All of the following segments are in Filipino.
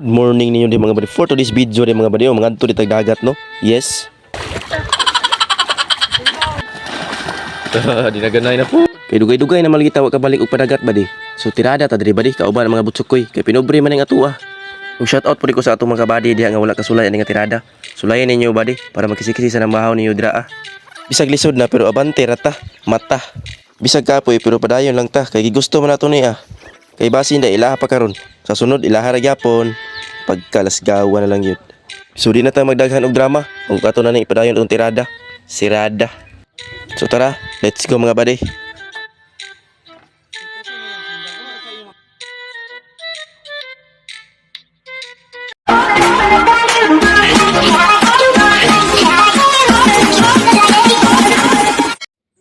Good morning ninyo di mga buddy. For today's video di mga buddy, mga adto di tagdagat no. Yes. Di naganay na po. Kay dugay-dugay na malagi tawa ka balik og padagat buddy. So tirada ta diri buddy kauban ang mga butsukoy kay pinobre man ning atua. Ug shout out pud ko sa atong mga kabady diha nga wala kasulay ani nga tirada. Sulayan ninyo buddy para magkisikisi sa namahaw ninyo dira ah. Bisag lisod na pero abante rata, mata. Bisag kapoy pero padayon lang ta kay gusto man nato ni ah. Kay basin da ilaha pa karon. Sa sunod ilaha ra gyapon. Pagkalasgawa na lang yun. So di na tayo magdaghan og drama. Kung ato na ning ipadayon og tirada, sirada. So tara, let's go mga buddy.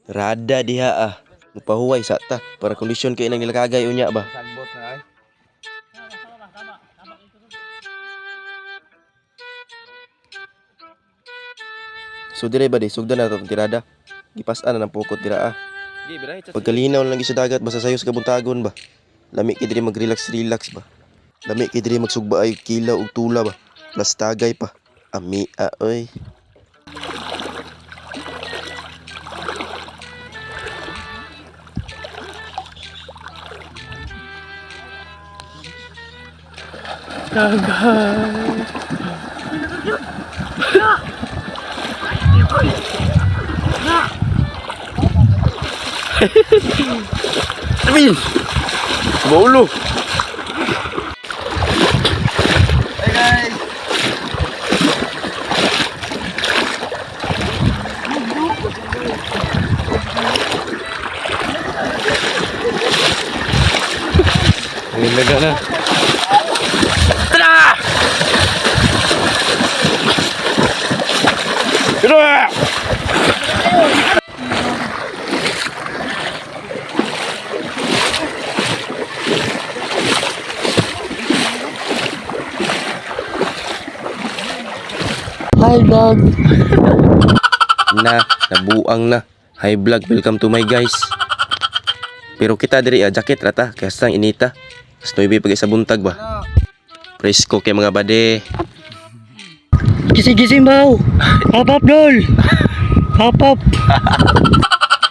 Rada diha ah. Mupahuway sa ta para kondisyon kay nang nilakagay unya ba. Sagbot na ay. So dire ba di sugdan na tong tirada. Gipas-an na ng pukot dira ah. Pagkalinaw lang sa dagat basta sayos ka buntagon ba. Lami kay dire mag-relax ba. Lami kay dire magsugba ay kilaw ug tula ba. Plus tagay pa. Ami oy. Amin. Baulo. Hey guys. Nilaga na. Tara! Hi vlog. Nabuang na. Hi vlog, welcome to my guys. Pero kita diri jacket rata, kaya sang inita. Mas noibe pag isa buntag ba. Presko kay mga bade. Gising-gising baw. Hap dol. Hap.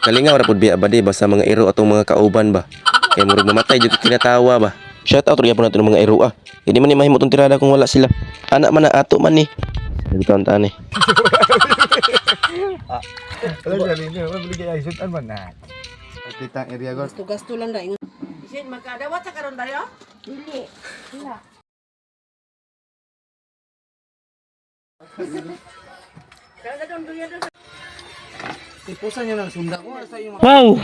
Kalingaw ra pud biya bade basta mga iro atong mga kauban ba. Kay murag mamatay jud kinatawa ba. Shout out gyapon nato ng mga iro ah. Hindi man ni mahimo tong tirada kung wala sila. Anak man na ato man ni. Bitaw ta ni. Wala dali ni, wala bigay ay sutan man na. Kitang area gos. Gasto lang da ingon. Isin magkadawat sa karon dayo? Dili. Wala. Kada don duya do. Tipusan niya ng sunda ko sa iyo. Wow.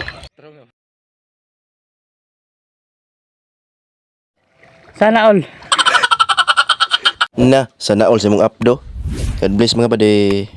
Sana all. Na, sana all sa mong updo. God bless mga bade.